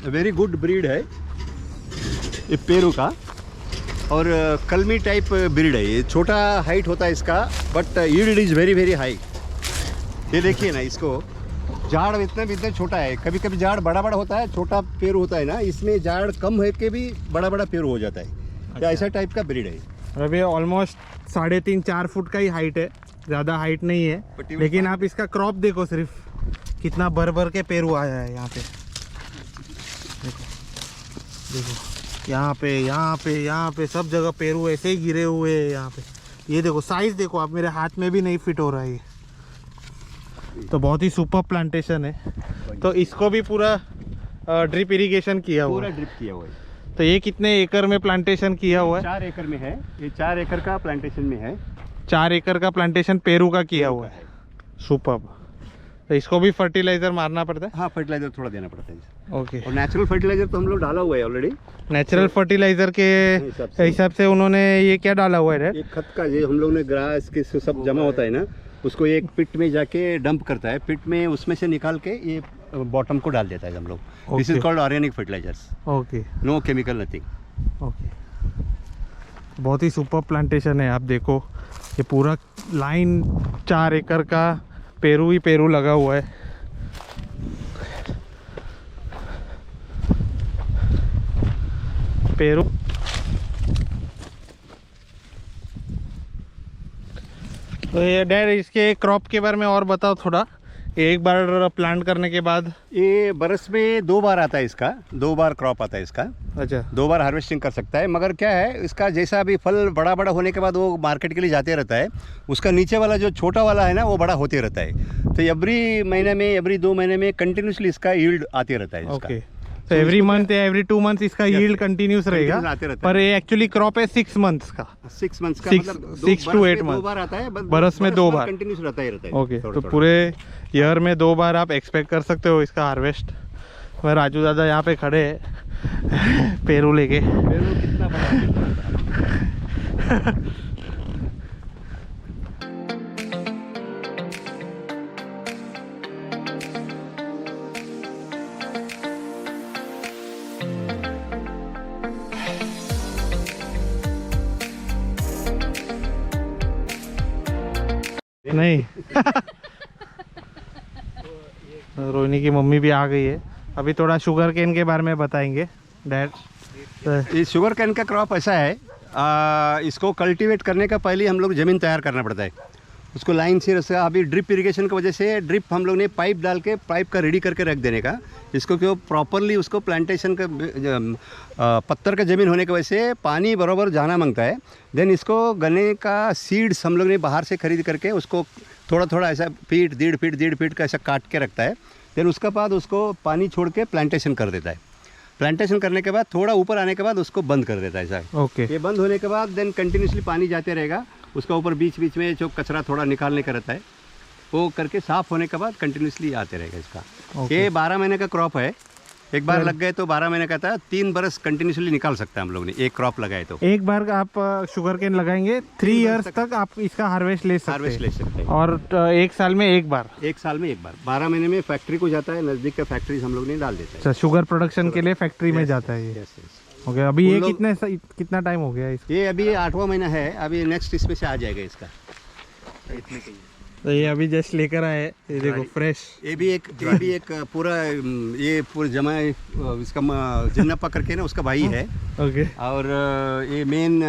B: very good breed है ये पेरू का, और कलमी टाइप ब्रीड है। ये छोटा हाइट होता है इसका, but yield is very very high. ये देखिए ना, इसको झाड़ इतना छोटा है, कभी कभी झाड़ बड़ा होता है, छोटा पेड़ होता है ना, इसमें झाड़ कम है के भी बड़ा पेड़ हो जाता है। अच्छा। ऐसा टाइप का ब्रीड है।
A: अभी ऑलमोस्ट 3.5-4 फुट का ही हाइट है, ज़्यादा हाइट नहीं है। लेकिन आप इसका क्रॉप देखो, सिर्फ कितना भर के पेरू आया है यहाँ पे। देखो यहाँ पे सब जगह पेरू ऐसे ही गिरे हुए हैं यहाँ पे। ये देखो साइज देखो आप, मेरे हाथ में भी नहीं फिट हो रहा है ये। तो बहुत ही सुपर प्लांटेशन है। तो इसको भी पूरा ड्रिप इरिगेशन किया हुआ है।
B: पूरा ड्रिप किया हुआ है।
A: तो ये कितने एकड़ में प्लांटेशन किया हुआ है?
B: 4 एकड़ में है। ये 4 एकड़ का प्लांटेशन में है।
A: 4 एकड़ का प्लांटेशन पेरू का किया हुआ है। सुपर। तो इसको भी फर्टिलाइजर मारना पड़ता है?
B: हाँ, फर्टिलाइजर थोड़ा देना पड़ता है।
A: ओके।
B: और नेचुरल फर्टिलाइजर तो हम लोग डाला हुआ है ऑलरेडी।
A: नेचुरल फर्टिलाइजर के हिसाब से उन्होंने ये क्या डाला हुआ है?
B: ये खत का, ये हम लोग ने ग्रास के सब जमा होता है ना, उसको एक पिट में जाके डंप करता है, पिट में उसमें से निकाल के ये बॉटम को डाल देता है हम लोग। This is called organic fertilisers. Okay. No chemical, nothing.
A: Okay. बहुत ही सुपर प्लांटेशन है। आप देखो ये पूरा लाइन 4 एकड़ का पेरू ही पेरू लगा हुआ है। पेरू तो ये डैड, इसके क्रॉप के बारे में और बताओ थोड़ा। एक बार प्लांट करने के बाद
B: ये बरस में 2 बार आता है, इसका 2 बार क्रॉप आता है इसका।
A: अच्छा।
B: 2 बार हार्वेस्टिंग कर सकता है, मगर क्या है इसका, जैसा अभी फल बड़ा होने के बाद वो मार्केट के लिए जाते रहता है, उसका नीचे वाला जो छोटा वाला है ना, वो बड़ा होते रहता है। तो एवरी महीने में, एवरी 2 महीने में कंटिन्यूसली इसका यील्ड आते रहता है।
A: ओके। तो एवरी मंथ या एवरी 2 मंथ्स इसका यील्ड कंटिन्यूस रहेगा, पर ये एक्चुअली क्रॉप है 6 मंथ्स का।
B: 6 मंथ्स का,
A: 6 to 8 मंथ।
B: 2 बार आता है
A: बरस में 2 बार
B: कंटिन्यूस रहता है।
A: ओके। तो पूरे ईयर में 2 बार आप एक्सपेक्ट कर सकते हो इसका हार्वेस्ट। मैं राजू दादा यहाँ पे खड़े हैं पेरू लेके।
B: पेरू कितना बड़ा
A: नहीं। रोहिणी की मम्मी भी आ गई है। अभी थोड़ा शुगर केन के बारे में बताएंगे डैड।
B: ये शुगर कैन का क्रॉप ऐसा है, इसको कल्टीवेट करने का पहले हम लोग ज़मीन तैयार करना पड़ता है। उसको लाइन से अभी ड्रिप इरिगेशन की वजह से ड्रिप हम लोग ने पाइप डाल के, पाइप का रेडी करके रख देने का, इसको क्यों प्रॉपरली उसको प्लांटेशन का पत्थर का ज़मीन होने की वजह से पानी बराबर जाना मांगता है। देन इसको गन्ने का सीड्स हम लोग ने बाहर से खरीद करके उसको थोड़ा ऐसा फीट 1.5 फीट का ऐसा काट के रखता है। देन उसके बाद उसको पानी छोड़ के प्लांटेशन कर देता है। प्लांटेशन करने के बाद थोड़ा ऊपर आने के बाद उसको बंद कर देता है सर।
A: ओके।
B: ये बंद होने के बाद देन कंटिन्यूसली पानी जाते रहेगा। उसका ऊपर बीच में जो कचरा थोड़ा निकालने का रहता है, वो करके साफ़ होने के बाद कंटिन्यूसली आते रहेगा इसका। ये 12 महीने का क्रॉप है। एक बार लग गए तो 12 महीने का था, 3 बरस कंटिन्यूसली निकाल सकते हैं हम लोग ने, एक क्रॉप लगाए तो।
A: एक बार आप शुगर केन लगाएंगे 3 इयर्स तक आप इसका हार्वेस्ट ले सकते
B: हार्वेस्ट ले सकते हैं,
A: और 1 साल में एक बार।
B: एक साल में एक बार, 12 महीने में फैक्ट्री को जाता है, नज़दीक का फैक्ट्रीज हम लोग ने डाल देता है।
A: अच्छा, शुगर प्रोडक्शन के लिए फैक्ट्री में जाता है ये।
B: Yes, yes।
A: ओके, अभी
B: उन
A: ये
B: लोग-
A: कितना टाइम हो गया इसका?
B: ये अभी 8वां महीना है, अभी नेक्स्ट इसमें से आ जाएगा इसका।
A: तो ये अभी जस्ट लेकर आए, ये देखो फ्रेश।
B: ये भी एक पूरा ये पूरा जमा इसका जिन्नप्पा करके ना उसका भाई है,
A: ओके,
B: और ये मेन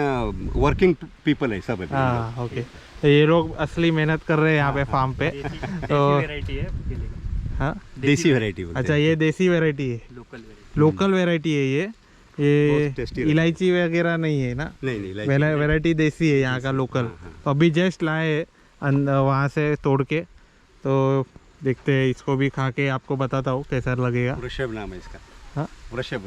B: वर्किंग पीपल है सब अभी।
A: हाँ ओके। तो ये लोग असली मेहनत कर रहे हैं यहाँ पे फार्म पे। तो
C: वैरायटी है
A: हाँ,
B: देसी वैरायटी।
A: अच्छा, ये देसी वैरायटी है,
C: लोकल वैरायटी।
A: लोकल वैरायटी है ये
B: बहुत tasty रहता है।
A: इलायची वगैरह नहीं है ना,
B: नहीं
A: वैरायटी देसी है यहाँ का लोकल। तो अभी जस्ट लाए वहाँ से तोड़ के, तो देखते हैं, इसको भी खा के आपको बताता हूँ कैसा लगेगा।
B: वृषभ नाम है इसका।
A: हाँ,
B: वृषभ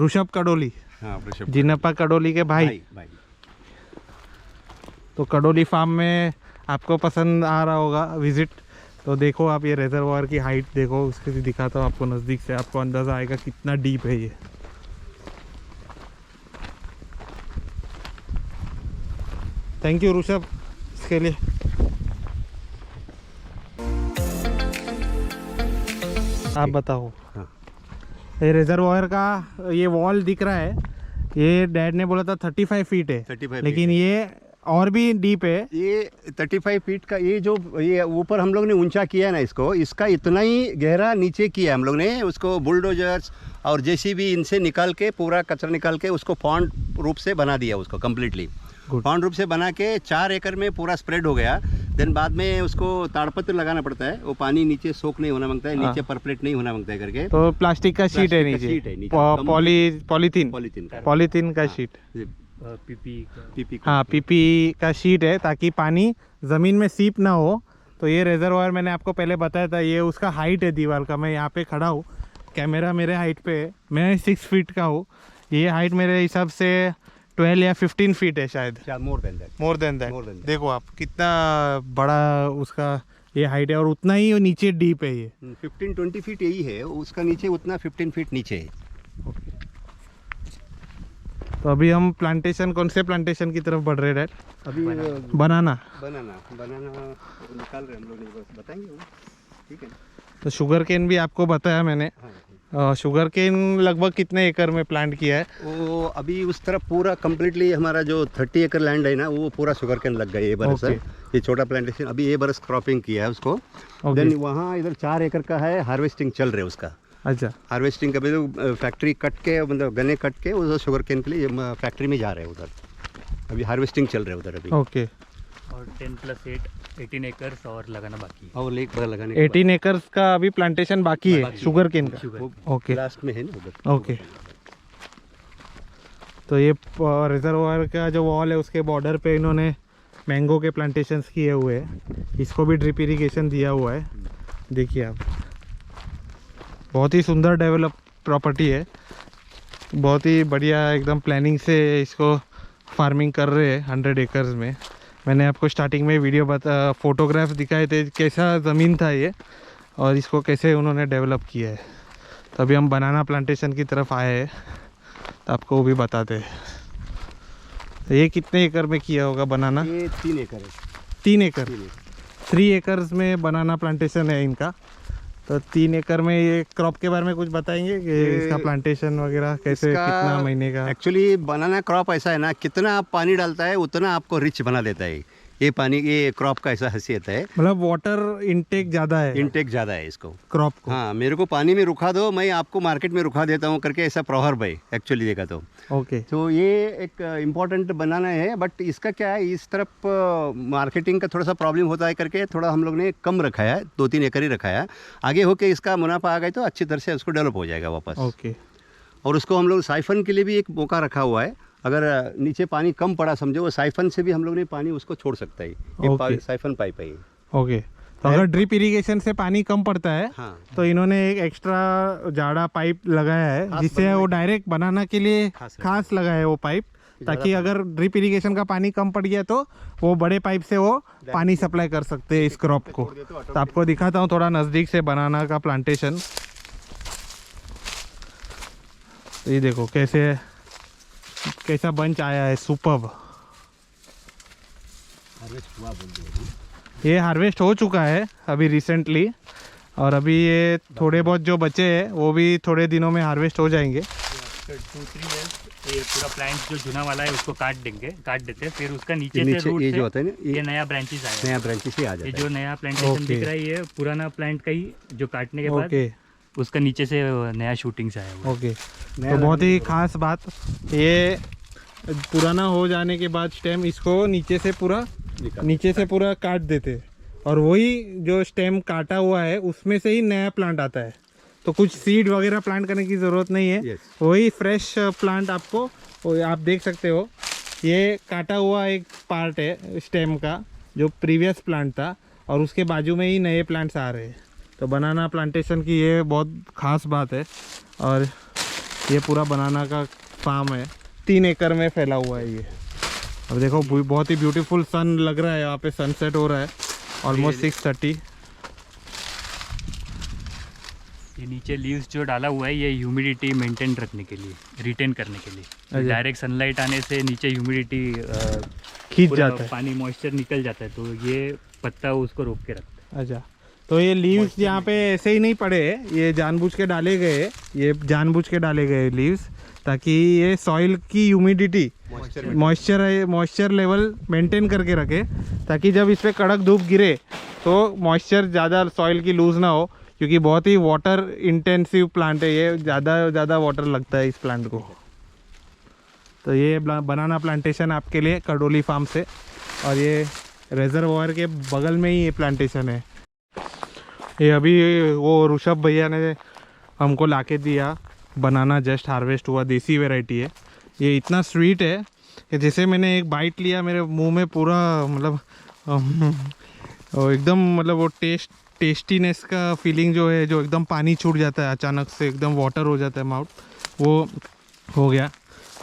A: ऋषभ कडोली,
B: हाँ वृषभ,
A: जिन्नप्पा कडोली के भाई।
B: भाई।
A: तो कडोली फार्म में आपको पसंद आ रहा होगा विजिट। तो देखो आप ये रेजरवायर की हाइट देखो, उसके भी दिखाता हूँ आपको नज़दीक से, आपको अंदाज़ा आएगा कितना डीप है ये। थैंक यू ऋषभ इसके लिए। आप बताओ,
B: हाँ।
A: ये रेजरवायर का ये वॉल दिख रहा है, ये डैड ने बोला था 35 फीट है,
B: 35
A: लेकिन ये और भी डीप है।
B: ये 35 फीट का, ये जो ये ऊपर हम लोग ने ऊंचा किया ना इसको, इसका इतना ही गहरा नीचे किया हम लोग ने उसको, बुलडोजर्स और जेसीबी इनसे निकाल के, पूरा कचरा निकाल के उसको पॉन्ड रूप से बना दिया उसको कम्प्लीटली। पॉन्ड रूप से बना के 4 एकड़ में पूरा स्प्रेड हो गया। देन बाद में उसको ताड़पत्र लगाना पड़ता है, वो पानी नीचे सोख नहीं होना मांगता है, नीचे परपलेट नहीं होना मांगता है करके।
A: तो प्लास्टिक का शीट है
B: प्लास्टिक का शीट है
A: नीचे,
B: नीचे।
A: पॉलीथीन का शीट,
C: पीपी
A: हाँ पीपी का शीट है, ताकि पानी ज़मीन में सीप ना हो। तो ये रेजरवायर मैंने आपको पहले बताया था, ये उसका हाइट है दीवार का। मैं यहाँ पे खड़ा हूँ, कैमरा मेरे हाइट पे है, मैं 6 फीट का हूँ। ये हाइट मेरे हिसाब से 12 या 15 फीट है शायद,
B: मोर देन दैट।
A: देखो आप कितना बड़ा उसका ये हाइट है, और उतना ही वो नीचे डीप है ये।
B: 15-20 फीट यही है, उसका नीचे उतना 15 फीट नीचे है।
A: तो अभी हम प्लांटेशन, कौन से प्लांटेशन की तरफ बढ़ रहे हैं डैड?
B: अभी
A: बनाना
B: निकाल रहे हम लोग, नहीं बस बताएंगे वो, ठीक है।
A: तो शुगर केन भी आपको बताया मैंने। शुगर केन लगभग कितने एकड़ में प्लांट किया है?
B: वो अभी उस तरफ पूरा कम्प्लीटली हमारा जो 30 एकड़ लैंड है ना, वो पूरा शुगर केन लग गया ये बरस। ये छोटा प्लांटेशन अभी ये बरस क्रॉपिंग किया है उसको। देन वहाँ इधर 4 एकड़ का है, हार्वेस्टिंग चल रहे उसका।
A: अच्छा,
B: हार्वेस्टिंग का भी तो फैक्ट्री कट के, मतलब गन्ने कट के उधर शुगर केन के लिए फैक्ट्री में जा रहे हैं उधर, अभी हार्वेस्टिंग चल रहे हैं उधर अभी।
A: ओके।
C: और 10+8 18 एकर्स और लगाना बाकी है।
B: और लेक लगाने
A: 18 एकर्स का अभी प्लांटेशन बाकी है शुगर केन का। ओके,
B: लास्ट में है ना उधर।
A: ओके। तो ये रिजर्वायर का जो वॉल है उसके बॉर्डर पे इन्होंने मैंगो के प्लांटेशंस किए हुए हैं, इसको भी ड्रिप इरिगेशन दिया हुआ है। देखिए आप, बहुत ही सुंदर डेवलप प्रॉपर्टी है, बहुत ही बढ़िया एकदम प्लानिंग से इसको फार्मिंग कर रहे हैं 100 एकर्स में। मैंने आपको स्टार्टिंग में वीडियो फोटोग्राफ्स दिखाए थे, कैसा ज़मीन था ये और इसको कैसे उन्होंने डेवलप किया है। तो अभी हम बनाना प्लांटेशन की तरफ आए हैं, तो आपको वो भी बताते हैं। तो ये कितने एकड़ में किया होगा बनाना?
B: ये 3 एकड़ है।
A: 3 एकड़, 3 एकर्स में बनाना प्लांटेशन है इनका। तो 3 एकड़ में ये क्रॉप के बारे में कुछ बताएंगे कि इसका प्लांटेशन वगैरह कैसे, कितना महीने का?
B: एक्चुअली बनाना क्रॉप ऐसा है ना, कितना आप पानी डालता है उतना आपको रिच बना देता है। ये पानी, ये क्रॉप का ऐसा हैसियत है,
A: मतलब वाटर इनटेक ज़्यादा है,
B: इनटेक ज़्यादा है इसको
A: क्रॉप को।
B: हाँ, मेरे को पानी में रुका दो, मैं आपको मार्केट में रुका देता हूँ करके ऐसा प्रोवर्ब है एक्चुअली देखा तो।
A: ओके।
B: तो ये एक इम्पॉर्टेंट बनाना है, बट इसका क्या है, इस तरफ मार्केटिंग का थोड़ा सा प्रॉब्लम होता है करके थोड़ा हम लोग ने कम रखा है, 2-3 एकड़ ही रखा है। आगे होके इसका मुनाफा आ गया तो अच्छी तरह से उसको डेवलप हो जाएगा वापस।
A: ओके।
B: और उसको हम लोग साइफन के लिए भी एक मौका रखा हुआ है, अगर नीचे पानी कम पड़ा समझो, वो साइफन से भी हम लोग ने पानी उसको छोड़ सकता है। ये साइफन पाइप है ये।
A: ओके। तो अगर ड्रिप इरिगेशन से पानी कम पड़ता है,
B: हाँ,
A: तो इन्होंने एक एक्स्ट्रा जाड़ा पाइप लगाया है, जिससे वो डायरेक्ट बनाना के लिए खास लगाया है वो पाइप, ताकि अगर ड्रिप इरिगेशन का पानी कम पड़ गया तो वो बड़े पाइप से वो पानी सप्लाई कर सकते हैं इस क्रॉप को। तो आपको दिखाता हूँ थोड़ा नज़दीक से बनाना का प्लांटेशन। तो ये देखो कैसा बंच आया है, सुपर्ब।
B: हार्वेस्ट हुआ बोल दो।
A: ये हार्वेस्ट हो चुका है अभी रिसेंटली, और अभी ये थोड़े बहुत जो बचे हैं वो भी थोड़े दिनों में हार्वेस्ट हो जाएंगे।
C: 2-3 years ये पूरा प्लांट जो जुना वाला है उसको काट देते हैं, फिर उसका नीचे
B: नीचे
C: से रूट
B: ये
C: से
B: जो होता है ना,
C: ये नया ब्रांचेस आया।
B: नया ब्रांचेस ही आ जाता
C: ये
B: है।
C: जो नया प्लांटेशन
A: Okay.
C: दिख रहा है ये पुराना प्लांट का ही, जो काटने के बाद
A: ओके
C: उसका नीचे से नया शूटिंग से आया हुआ है।
A: ओके।
B: नया
A: तो बहुत ही
B: लगने
A: खास बात, ये पुराना हो जाने के बाद स्टेम इसको नीचे से पूरा काट देते, और वही जो स्टेम काटा हुआ है उसमें से ही नया प्लांट आता है। तो कुछ सीड वगैरह प्लांट करने की ज़रूरत नहीं है।
B: Yes.
A: वही फ्रेश प्लांट आपको, वो आप देख सकते हो, ये काटा हुआ एक पार्ट है स्टेम का जो प्रीवियस प्लांट था, और उसके बाजू में ही नए प्लांट्स आ रहे हैं। तो बनाना प्लांटेशन की ये बहुत ख़ास बात है। और ये पूरा बनाना का फार्म है, 3 एकड़ में फैला हुआ है ये। अब देखो बहुत ही ब्यूटीफुल सन लग रहा है, यहाँ पे सनसेट हो रहा है ऑलमोस्ट 6:30।
C: ये नीचे लीव्स जो डाला हुआ है ये ह्यूमिडिटी मेंटेन रखने के लिए, रिटेन करने के लिए। डायरेक्ट सनलाइट आने से नीचे ह्यूमिडिटी
A: खींच जाता है,
C: पानी मॉइस्चर निकल जाता है, तो ये पत्ता उसको रोक के रखता है।
A: अच्छा। तो ये लीव्स यहाँ पे ऐसे ही नहीं पड़े हैं, ये जानबूझ के डाले गए लीव्स, ताकि ये सॉइल की ह्यूमिडिटी मॉइस्चर लेवल मेंटेन करके रखे, ताकि जब इस पे कड़क धूप गिरे तो मॉइस्चर ज़्यादा सॉइल की लूज़ ना हो, क्योंकि बहुत ही वाटर इंटेंसिव प्लांट है ये, ज़्यादा वाटर लगता है इस प्लांट को। तो ये बनाना प्लांटेशन आपके लिए करडोली फार्म से, और ये रिजर्वायर के बगल में ही ये प्लांटेशन है। ये अभी वो ऋषभ भैया ने हमको लाके दिया बनाना, जस्ट हार्वेस्ट हुआ, देसी वैरायटी है। ये इतना स्वीट है कि जैसे मैंने एक बाइट लिया मेरे मुंह में पूरा मतलब एकदम मतलब वो टेस्टीनेस का फीलिंग जो है, जो एकदम पानी छूट जाता है अचानक से, एकदम वाटर हो जाता है माउथ, वो हो गया।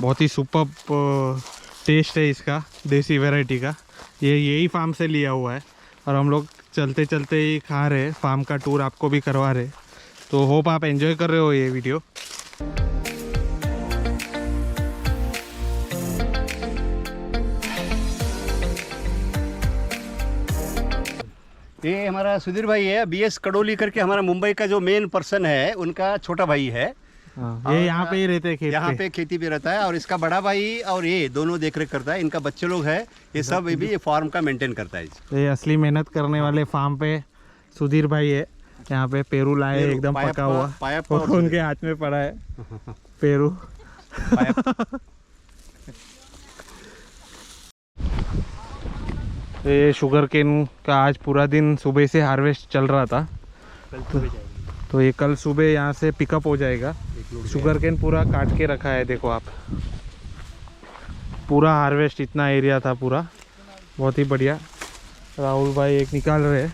A: बहुत ही सुपर्ब टेस्ट है इसका, देसी वैरायटी का। यही फार्म से लिया हुआ है, और हम लोग चलते चलते ही खा रहे, फार्म का टूर आपको भी करवा रहे। तो होप आप एंजॉय कर रहे हो ये वीडियो।
B: ये हमारा सुधीर भाई है, BS कड़ोली करके, हमारा मुंबई का जो मेन पर्सन है, उनका छोटा भाई है।
A: हाँ, ये यहाँ पे ही रहते हैं,
B: यहाँ पे खेती भी रहता है, और इसका बड़ा भाई और ये दोनों देख रेख करता है। इनका बच्चे लोग है, ये सब भी ये फार्म का मेंटेन करता है।
A: तो ये असली मेहनत करने वाले फार्म पे सुधीर भाई है। यहाँ पे पेरू लाए एकदम पका हुआ, उनके हाथ में पड़ा है पेरू। ये शुगर केन का आज पूरा दिन सुबह से हार्वेस्ट चल रहा था,
C: कल सुबह जाएगी।
A: तो ये कल सुबह यहाँ से पिकअप हो जाएगा। शुगर केन पूरा काट के रखा है, देखो आप, पूरा हार्वेस्ट, इतना एरिया था पूरा, बहुत ही बढ़िया। राहुल भाई एक निकाल रहे हैं,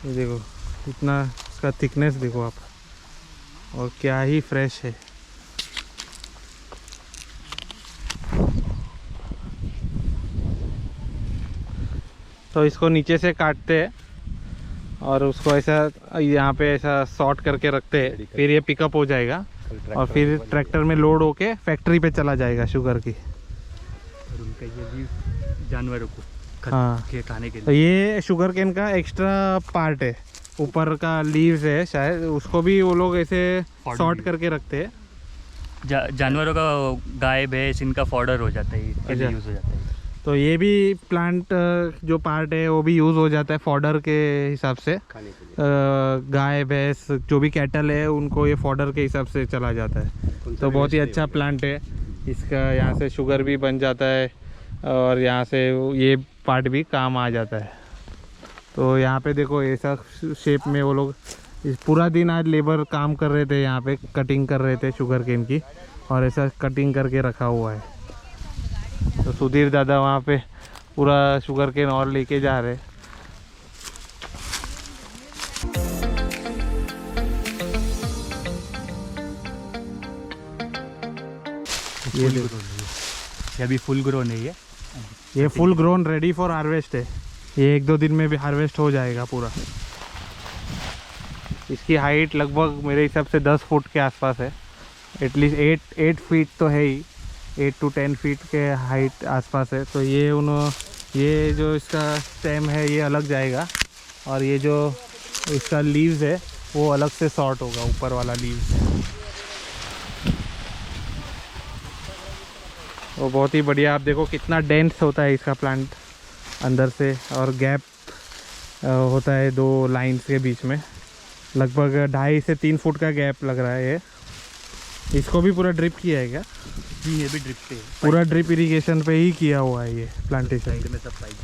A: ये देखो इतना इसका थिकनेस देखो आप, और क्या ही फ्रेश है। तो इसको नीचे से काटते हैं और उसको ऐसा यहाँ पे ऐसा सॉर्ट करके रखते हैं, फिर ये पिकअप हो जाएगा और फिर ट्रैक्टर में लोड होके फैक्ट्री पे चला जाएगा शुगर की।
C: और उनका ये भी जानवरों को
A: हाँ,
C: खाने के
A: तो
C: लिए।
A: ये शुगर केन का एक्स्ट्रा पार्ट है, ऊपर का लीव्स है शायद, उसको भी वो लोग ऐसे सॉर्ट करके रखते हैं।
C: जानवरों का, गाय भैंस, इनका फॉडर हो जाता है, इसके लिए यूज़ हो जाता है।
A: तो ये भी प्लांट जो पार्ट है वो भी यूज़ हो जाता है फॉडर के हिसाब से,
B: खाने के लिए।
A: गाय भैंस जो भी कैटल है उनको ये फॉडर के हिसाब से चला जाता है। तो बहुत ही अच्छा प्लांट है इसका, यहाँ से शुगर भी बन जाता है और यहाँ से ये पार्ट भी काम आ जाता है। तो यहाँ पे देखो ऐसा शेप में वो लोग इस पूरा दिन आज लेबर काम कर रहे थे, यहाँ पे कटिंग कर रहे थे शुगर केन की, और ऐसा कटिंग करके रखा हुआ है। तो सुधीर दादा वहाँ पे पूरा शुगर केन और लेके जा रहे।
C: ये अभी फुल ग्रोन है,
A: ये full grown ready for harvest है। ये 1-2 दिन में भी हार्वेस्ट हो जाएगा पूरा। इसकी हाइट लगभग मेरे हिसाब से 10 फुट के आसपास है, एटलीस्ट 8 फीट तो है ही, 8 to 10 फीट के हाइट आसपास है। तो ये जो इसका स्टेम है ये अलग जाएगा, और ये जो इसका लीव्स है वो अलग से सॉर्ट होगा, ऊपर वाला लीव्स। वो बहुत ही बढ़िया। आप देखो कितना डेंस होता है इसका प्लांट अंदर से, और गैप होता है 2 लाइन्स के बीच में, लगभग 2.5 से 3 फुट का गैप लग रहा है ये। इसको भी पूरा ड्रिप किया है क्या?
C: जी, ये भी ड्रिप पे है,
A: पूरा ड्रिप इरिगेशन पे ही किया हुआ है ये प्लांटेशन।
C: साइड में सब पाइप।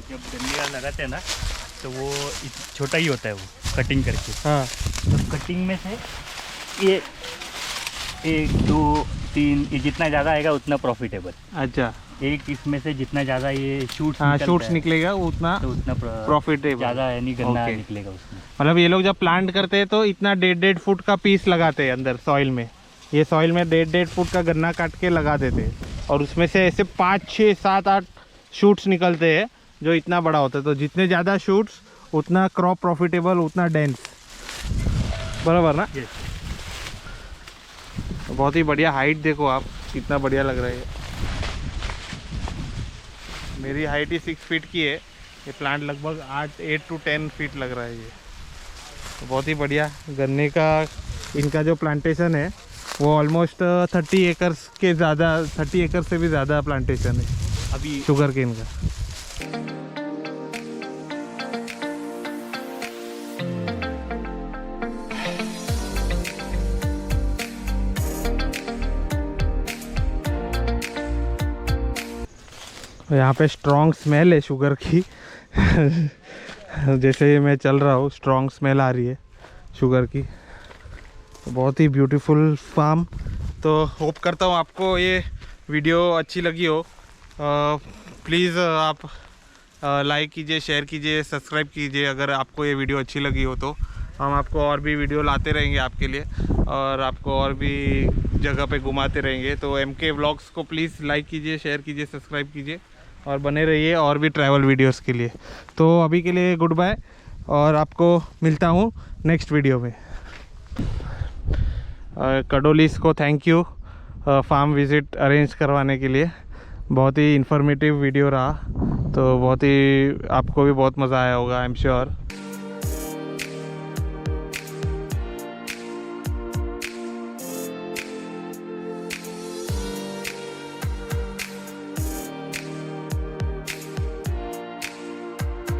C: जब गन्ने का लगाते हैं ना तो वो छोटा ही होता है, वो कटिंग करके।
A: हाँ,
C: तो कटिंग में से ये 1 2 3 ये जितना ज़्यादा आएगा उतना प्रॉफिटेबल।
A: अच्छा।
C: एक इसमें से जितना ज़्यादा ये शूट्स
A: हाँ, शूट्स निकलेगा उतना
C: तो उतना
A: प्रॉफिटेबल
C: ज़्यादा यानी गन्ना
A: Okay.
C: निकलेगा उसमें।
A: मतलब ये लोग जब प्लांट करते हैं तो इतना 1.5 फुट का पीस लगाते हैं अंदर सॉइल में। ये सॉइल में 1.5 फुट का गन्ना काट के लगा देते हैं, और उसमें से ऐसे 5 6 7 8 शूट्स निकलते हैं जो इतना बड़ा होता है। तो जितने ज़्यादा शूट्स उतना क्रॉप प्रॉफिटेबल, उतना डेंस, बराबर ना?
C: Yes.
A: बहुत ही बढ़िया। हाइट देखो आप, कितना बढ़िया लग रहा है ये। मेरी हाइट ही 6 फीट की है, ये प्लांट लगभग 8 to 10 फीट लग रहा है ये। तो बहुत ही बढ़िया। गन्ने का इनका जो प्लांटेशन है वो ऑलमोस्ट 30 एकर्स के ज़्यादा, 30 एकड़ से भी ज़्यादा प्लांटेशन है
C: अभी
A: शुगर केन का। यहाँ पे स्ट्रॉन्ग स्मेल है शुगर की जैसे मैं चल रहा हूँ स्ट्रॉन्ग स्मेल आ रही है शुगर की। तो बहुत ही ब्यूटीफुल फार्म। तो होप करता हूँ आपको ये वीडियो अच्छी लगी हो। प्लीज़ आप लाइक कीजिए, शेयर कीजिए, सब्सक्राइब कीजिए अगर आपको ये वीडियो अच्छी लगी हो। तो हम आपको और भी वीडियो लाते रहेंगे आपके लिए, और आपको और भी जगह पे घुमाते रहेंगे। तो MK व्लॉग्स को प्लीज़ लाइक कीजिए, शेयर कीजिए, सब्सक्राइब कीजिए, और बने रहिए और भी ट्रैवल वीडियोस के लिए। तो अभी के लिए गुड बाय, और आपको मिलता हूँ नेक्स्ट वीडियो में। कडोलीस को thank you farm visit arrange करवाने के लिए। बहुत ही इन्फॉर्मेटिव वीडियो रहा, तो बहुत ही आपको भी बहुत मज़ा आया होगा, आई एम श्योर।